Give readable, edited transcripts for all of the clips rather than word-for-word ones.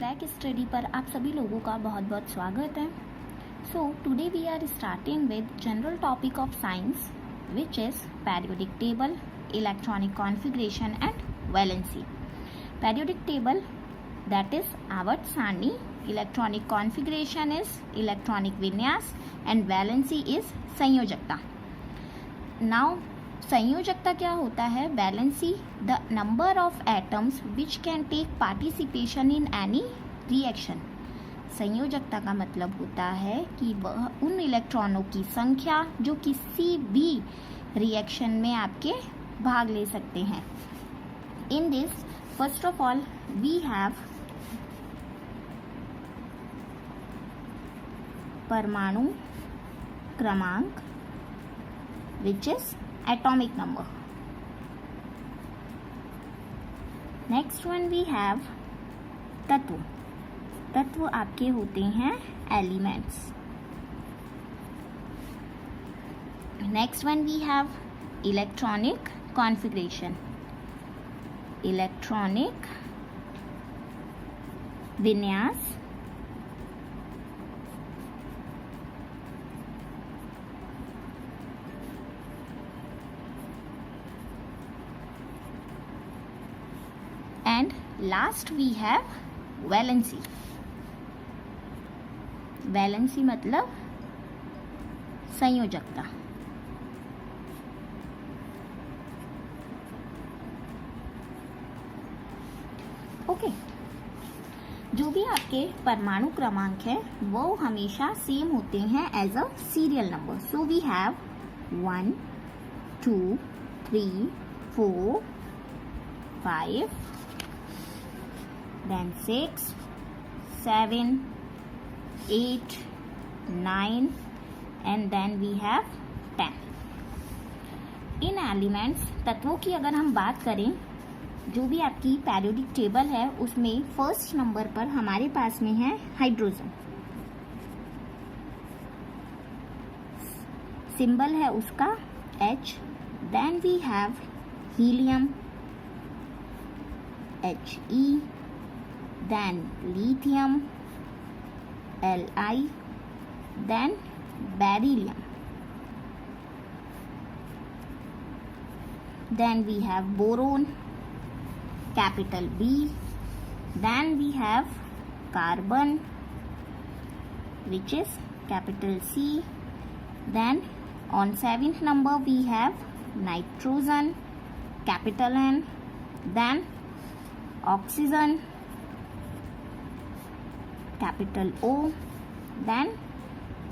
Crack study पर आप सभी लोगों का बहुत बहुत स्वागत है। So today we are starting with general topic of science which is periodic table, electronic configuration and valency. Periodic table, that is आवर्त सारणी, electronic configuration is electronic विन्यास and valency is संयोजकता. Now संयोजकता क्या होता है? Valency the number of atoms which can take participation in any reaction. संयोजकता का मतलब होता है कि वह उन इलेक्ट्रॉनों की संख्या जो किसी भी रिएक्शन में आपके भाग ले सकते हैं. In this first of all we have परमाणु क्रमांक which is atomic number. Next one we have तत्व. तत्व आपके होते हैं elements. Next one we have electronic configuration. Electronic विन्यास. And last we have valency. Valency मतलब संयोजकता. ओके, जो भी आपके परमाणु क्रमांक है वो हमेशा सेम होते हैं as a serial number. So we have 1 2 3 4 5 then 6 7 8 9 and then we have 10. In elements तत्वों की अगर हम बात करें, जो भी आपकी पेरियोडिक टेबल है उसमें फर्स्ट नंबर पर हमारे पास में है हाइड्रोजन. सिंबल है उसका H. Then we have helium He. then lithium Li, then beryllium, then we have boron capital B, then we have carbon which is capital C, then on 7th number we have nitrogen capital N, then oxygen capital O, then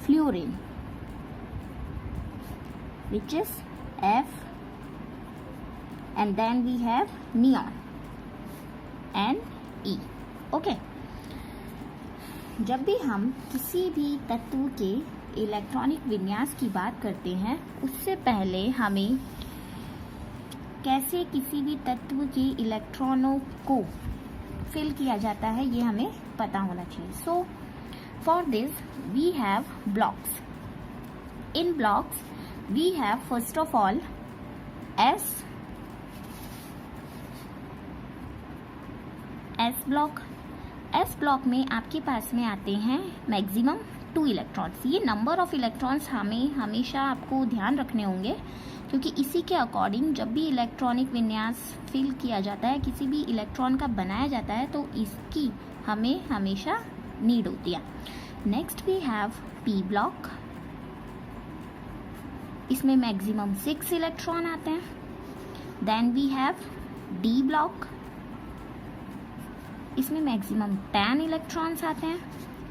fluorine which is F, and then we have neon Ne. Okay, जब भी हम किसी भी तत्व के electronic विन्यास की बात करते हैं उससे पहले हमें कैसे किसी भी तत्व के इलेक्ट्रॉनों को फिल किया जाता है ये हमें पता होना चाहिए. So for this we have blocks. In blocks we have first of all S block. S block में आपके पास में आते हैं मैक्सिमम 2 इलेक्ट्रॉन्स. ये नंबर ऑफ इलेक्ट्रॉन्स हमें हमेशा आपको ध्यान रखने होंगे क्योंकि इसी के अकॉर्डिंग जब भी इलेक्ट्रॉनिक विन्यास फिल किया जाता है, किसी भी इलेक्ट्रॉन का बनाया जाता है, तो इसकी हमें हमेशा नीड होती है. Next we have P block. इसमें मैक्सिमम 6 इलेक्ट्रॉन आते हैं. Then we have D block. इसमें मैक्सिमम 10 इलेक्ट्रॉन्स आते हैं.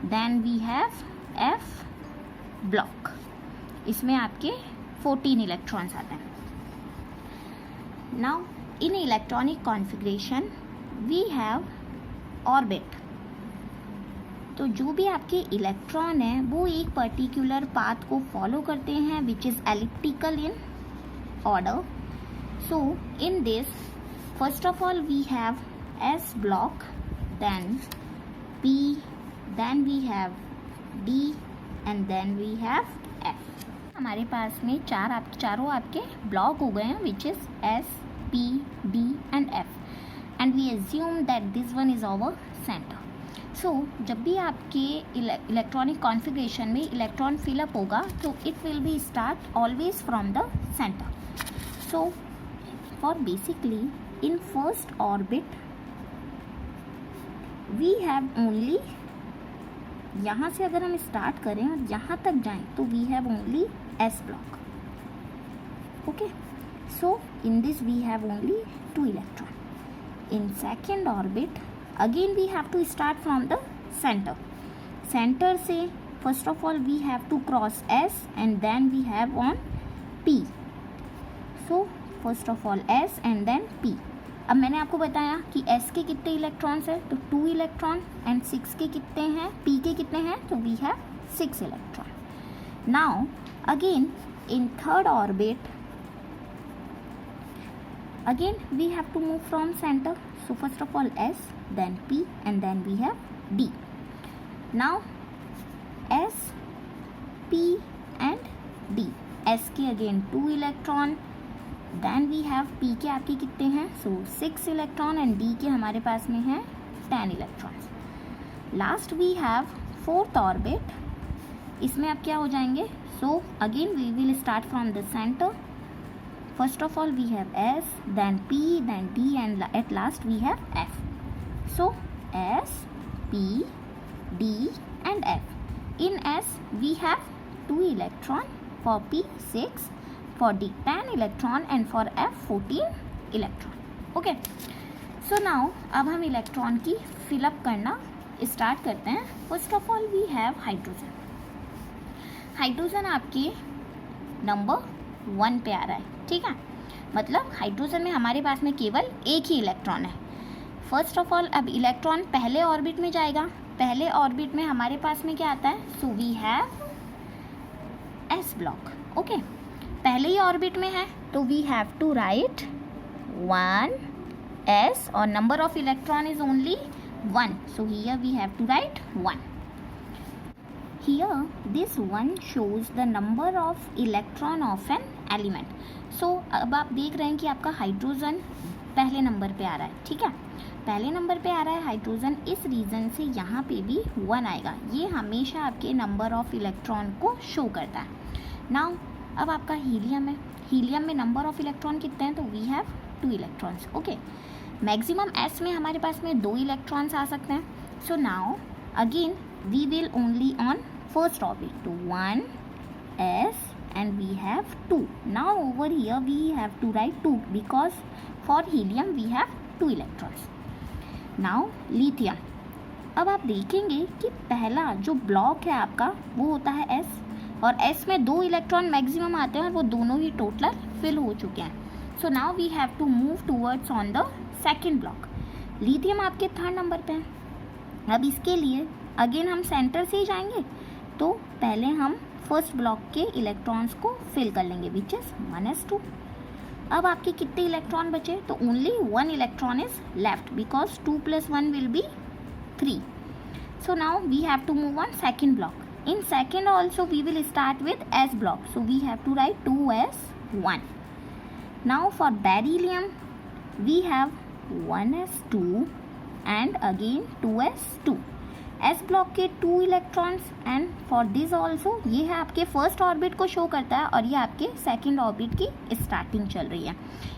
Then we have F block. इसमें आपके 14 इलेक्ट्रॉन्स आते हैं. Now in electronic configuration we have orbit. तो जो भी आपके इलेक्ट्रॉन हैं वो एक पर्टिकुलर पाथ को फॉलो करते हैं which is elliptical in order. So in this first of all we have S block, then p, then we have d and then we have f. हमारे पास में चारों आपके ब्लॉक हो गए हैं which is s, p, d and f, and we assume that this one is our centre. So जब भी आपके इलेक्ट्रॉनिक कॉन्फ़िगरेशन में इलेक्ट्रॉन फिलअप होगा तो it will be start always from the centre. So for basically in first orbit we have only, यहाँ से अगर हम स्टार्ट करें और यहाँ तक जाएं तो we have only s block. Okay, so in this we have only 2 electron. In second orbit again we have to start from the centre. Centre से first of all we have to cross s and then we have on p. So first of all s and then p. अब मैंने आपको बताया कि S के कितने electrons हैं, तो 2 इलेक्ट्रॉन एंड 6 के कितने हैं, P के कितने हैं, तो we have 6 electron. Now again in third orbit again we have to move from center. So first of all S, then P and then we have D. Now S, P and D. S के again 2 electron, then we have P के आपके कितने हैं, so 6 electron and D के हमारे पास में हैं 10 electrons. Last we have fourth orbit. इसमें अब क्या हो जाएंगे, so again we will start from the center. First of all we have S, then P, then D and at last we have F. So S, P, D and F. In S we have 2 electron, for P 6, for D 10 electron and for F 14 electron. Okay. So now अब हम electron की fill up करना start करते हैं. First of all we have hydrogen. Hydrogen आपके number 1 पे आ रहा है, ठीक है. मतलब हाइड्रोजन में हमारे पास में केवल एक ही इलेक्ट्रॉन है. फर्स्ट ऑफ ऑल अब इलेक्ट्रॉन पहले ऑर्बिट में जाएगा. पहले ऑर्बिट में हमारे पास में क्या आता है, so we have S block. Okay, पहले ही ऑर्बिट में है तो we have to write 1 S और number of electron is only 1. So here we have to write 1. Here this 1 shows the number of electron of an element. So अब आप देख रहे हैं कि आपका हाइड्रोजन पहले नंबर पे आ रहा है, ठीक है. पहले नंबर पे आ रहा है हाइड्रोजन, इस रीज़न से यहाँ पे भी 1 आएगा. ये हमेशा आपके नंबर ऑफ इलेक्ट्रॉन को शो करता है. नाउ अब आपका हीलियम है. हीलियम में नंबर ऑफ इलेक्ट्रॉन कितने हैं, तो we have 2 electrons. Okay, maximum S में हमारे पास में 2 इलेक्ट्रॉन्स आ सकते हैं. So now again we will only on first orbit to 1 S and we have 2. Now over here we have to write 2 because for helium we have 2 electrons. Now lithium. अब आप देखेंगे कि पहला जो ब्लॉक है आपका वो होता है S और S में 2 इलेक्ट्रॉन मैक्सिमम आते हैं और वो दोनों ही टोटल फिल हो चुके हैं. So now we have to move towards on the second block. Lithium आपके थर्ड नंबर पे है. अब इसके लिए अगेन हम सेंटर से ही जाएंगे तो पहले हम फर्स्ट ब्लॉक के इलेक्ट्रॉन्स को फिल कर लेंगे विच इज 1s2. अब आपके कितने इलेक्ट्रॉन बचे, तो only 1 electron is left because 2 + 1 will be 3. So now we have to move on second block. In second also we will start with S block. So we have to write 2s1. Now for beryllium we have 1s2 and again 2s2. S block के 2 electrons and for this also ये है आपके first orbit को show करता है और ये आपके सेकेंड ऑर्बिट की स्टार्टिंग चल रही है.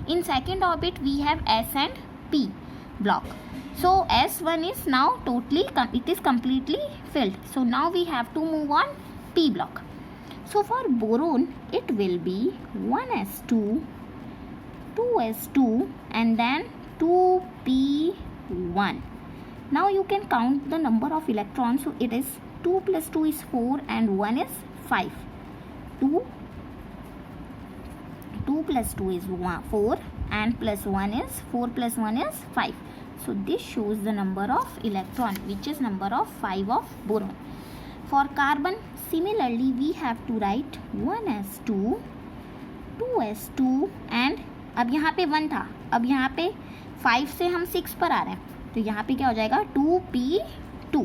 In second orbit we have S and P block. So S1 is now totally it is completely filled. So now we have to move on P block. So for boron it will be 1s2 2s2 and then 2p1. Now you can count the number of electrons. So it is 2 + 2 is 4 and 1 is 5. 2 + 2 is 4 and +1 is 4 + 1 is 5. So this shows the number of electron which is number of 5 of boron. For carbon similarly we have to write 1s2 2s2 and अब यहाँ पे 1 था, अब यहाँ पे 5 से हम 6 पर आ रहे हैं तो यहाँ पे क्या हो जाएगा 2p2.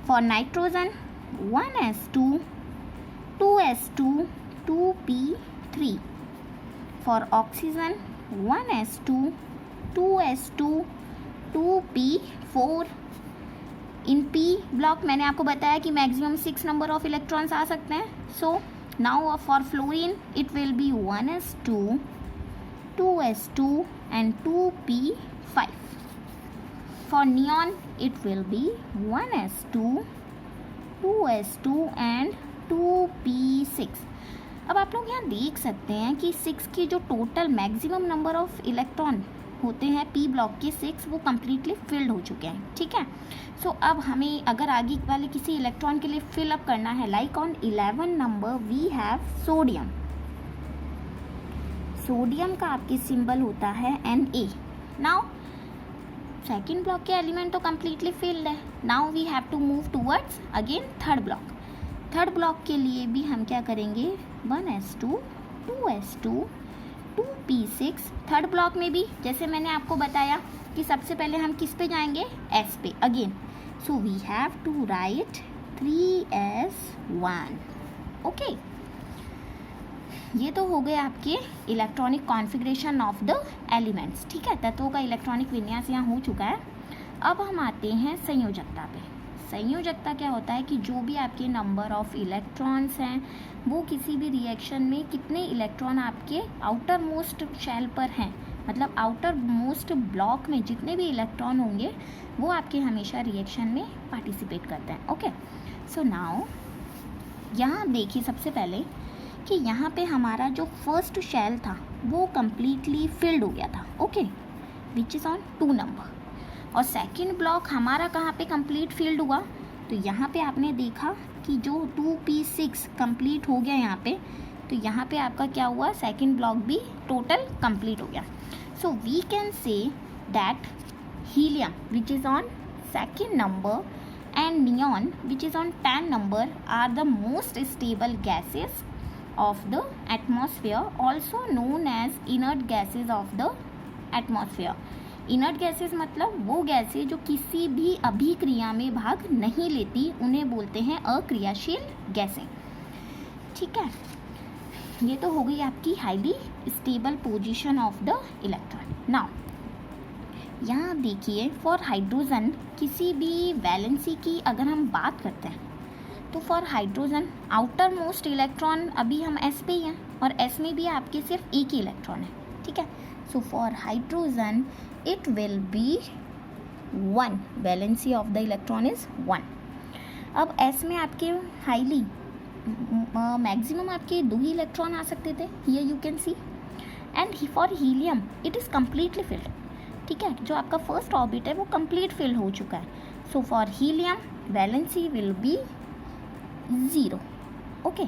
For nitrogen 1s2 2s2 2p3. For oxygen 1s2 2s2 2p4. In p block मैंने आपको बताया कि मैक्सिमम 6 नंबर ऑफ इलेक्ट्रॉन्स आ सकते हैं. So now for fluorine it will be 1s2, 2s2 and 2p5. For neon it will be 1s2, 2s2 and 2p6. अब आप लोग यहाँ देख सकते हैं कि 6 की जो total maximum number of electron होते हैं p ब्लॉक के 6 वो कम्प्लीटली फिल्ड हो चुके हैं. ठीक है. सो अब हमें अगर आगे वाले किसी इलेक्ट्रॉन के लिए फिल अप करना है, like on 11 number we have sodium. Sodium का आपके सिंबल होता है Na. नाउ सेकेंड ब्लॉक के एलिमेंट तो कम्प्लीटली फिल्ड है. Now we have to move towards again third block. Third block के लिए भी हम क्या करेंगे, 1s2, 2s2, 2p6. Third block में भी जैसे मैंने आपको बताया कि सबसे पहले हम किस पे जाएंगे, s पे again. So we have to write 3s1. Okay, ये तो हो गए आपके electronic configuration of the elements. ठीक है, तत्वों का इलेक्ट्रॉनिक विन्यास यहाँ हो चुका है. अब हम आते हैं संयोजकता पे. संयोजकता क्या होता है कि जो भी आपके नंबर ऑफ इलेक्ट्रॉन्स हैं वो किसी भी रिएक्शन में कितने इलेक्ट्रॉन आपके आउटर मोस्ट शेल पर हैं, मतलब आउटर मोस्ट ब्लॉक में जितने भी इलेक्ट्रॉन होंगे वो आपके हमेशा रिएक्शन में पार्टिसिपेट करते हैं. ओके. सो नाउ यहाँ देखिए सबसे पहले कि यहाँ पे हमारा जो फर्स्ट शेल था वो कम्प्लीटली फिल्ड हो गया था. Okay, which is on 2 number. और सेकंड ब्लॉक हमारा कहाँ पे कंप्लीट फिल्ड हुआ, तो यहाँ पे आपने देखा कि जो 2p6 कंप्लीट हो गया यहाँ पे, तो यहाँ पे आपका क्या हुआ, सेकंड ब्लॉक भी टोटल कंप्लीट हो गया. So we can say that helium which is on second number and neon which is on 10 number are the most stable gases of the atmosphere, also known as inert gases of the atmosphere. Inert gases मतलब वो गैसें जो किसी भी अभिक्रिया में भाग नहीं लेती, उन्हें बोलते हैं अक्रियाशील गैसें. ठीक है, ये तो हो गई आपकी highly stable position of the electron. Now यहाँ देखिए फॉर हाइड्रोजन किसी भी वैलेंसी की अगर हम बात करते हैं तो for hydrogen outer most electron अभी हम s पे ही हैं और s में भी आपके सिर्फ एक ही इलेक्ट्रॉन है. ठीक है. So for hydrogen it will B 1, valency of the electron is 1. अब s में आपके हाईली मैक्सिमम आपके 2 ही इलेक्ट्रॉन आ सकते थे, here you can see. And for helium it is completely field. ठीक है, जो आपका फर्स्ट ऑर्बिट है वो कंप्लीट फिल्ड हो चुका है. So for helium valency will be 0. Okay,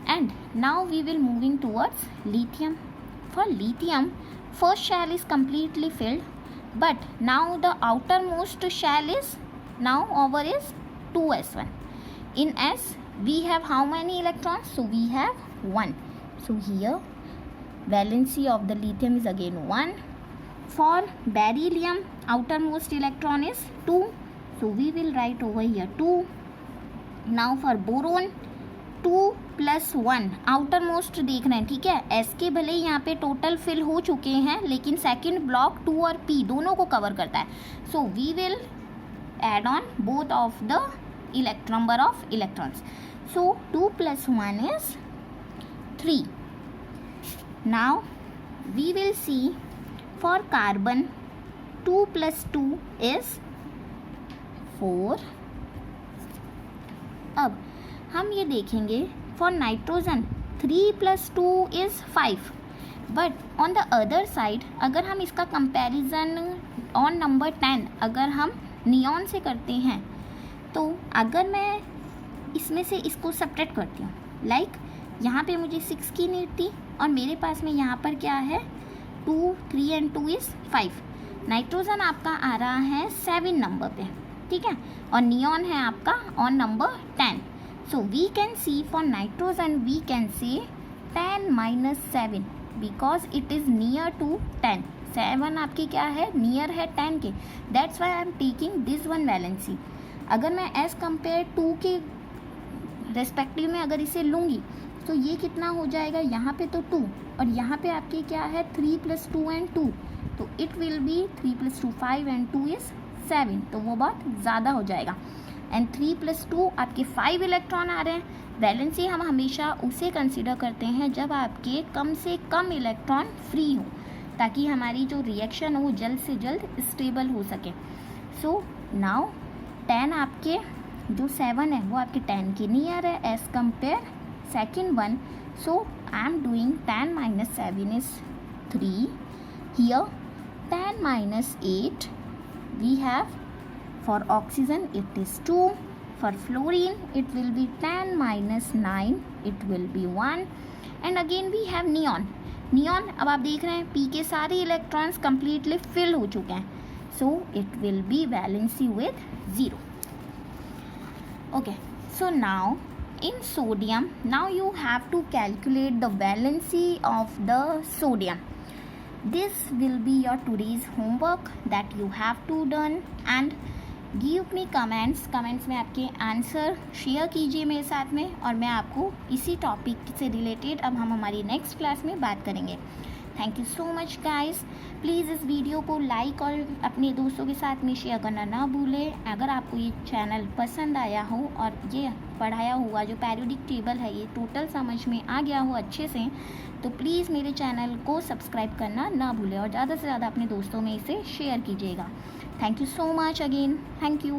and now we will moving towards lithium. For lithium first shell is completely filled, but now the outermost shell is now over is 2s1. In s we have how many electrons, so we have 1. So here valency of the lithium is again 1. For beryllium outermost electron is 2, so we will write over here 2. Now for boron 2+1 outer most देख रहे हैं. ठीक है, S के भले ही यहाँ पे total fill हो चुके हैं लेकिन सेकंड ब्लॉक 2 और p दोनों को कवर करता है. So we will add on both of the number of electrons. So 2+1 is 3. Now we will see for carbon 2+2 is 4. अब हम ये देखेंगे for nitrogen 3+2 is 5. But on the other side अगर हम इसका कंपैरिजन ऑन नंबर 10 अगर हम neon से करते हैं तो अगर मैं इसमें से इसको सब्ट्रैक्ट करती हूँ, लाइक यहाँ पे मुझे 6 की नीड थी और मेरे पास में यहाँ पर क्या है 2, 3 and 2 इज़ 5. नाइट्रोजन आपका आ रहा है 7 नंबर पे. ठीक है, और नियॉन है आपका on number 10. So we can see for nitrogen we can say 10 - 7 because it is near to 10. 7 आपकी क्या है, नियर है 10 के. That's why I am taking this one valency. अगर मैं एज कम्पेयर 2 के रेस्पेक्टिव में अगर इसे लूँगी तो ये कितना हो जाएगा, यहाँ पे तो 2 और यहाँ पे आपकी क्या है 3+2 and 2, तो it will B 3+2 5 and 2 is 7, तो वो बहुत ज़्यादा हो जाएगा। एंड 3 + 2 आपके 5 इलेक्ट्रॉन आ रहे हैं। वैलेंसी हम हमेशा उसे कंसिडर करते हैं जब आपके कम से कम इलेक्ट्रॉन फ्री हो, ताकि हमारी जो रिएक्शन हो वो जल्द से जल्द स्टेबल हो सके। सो नाउ 10 आपके जो 7 है वो आपके 10 के नियर है as compare second one. So I am doing 10 - 7 is 3. Here 10 - 8 we have, for oxygen it is 2. For fluorine it will be 10 - 9, it will be 1. And again we have neon. Neon अब आप देख रहे हैं P के सारे electrons completely fill हो चुके हैं, so it will be valency with 0. Okay, so now in sodium, now you have to calculate the valency of the sodium. This will be your today's homework that you have to done, and give me comments में आपके answer share कीजिए मेरे साथ में, और मैं आपको इसी टॉपिक से रिलेटेड अब हम हमारी नेक्स्ट क्लास में बात करेंगे। Thank you so much guys. Please इस वीडियो को लाइक और अपने दोस्तों के साथ में शेयर करना ना भूलें। अगर आपको ये चैनल पसंद आया हो और ये पढ़ाया हुआ जो पैरियोडिक टेबल है ये टोटल समझ में आ गया हो अच्छे से, तो प्लीज़ मेरे चैनल को सब्सक्राइब करना ना भूलें और ज़्यादा से ज़्यादा अपने दोस्तों में इसे शेयर कीजिएगा। Thank you so much again. Thank you.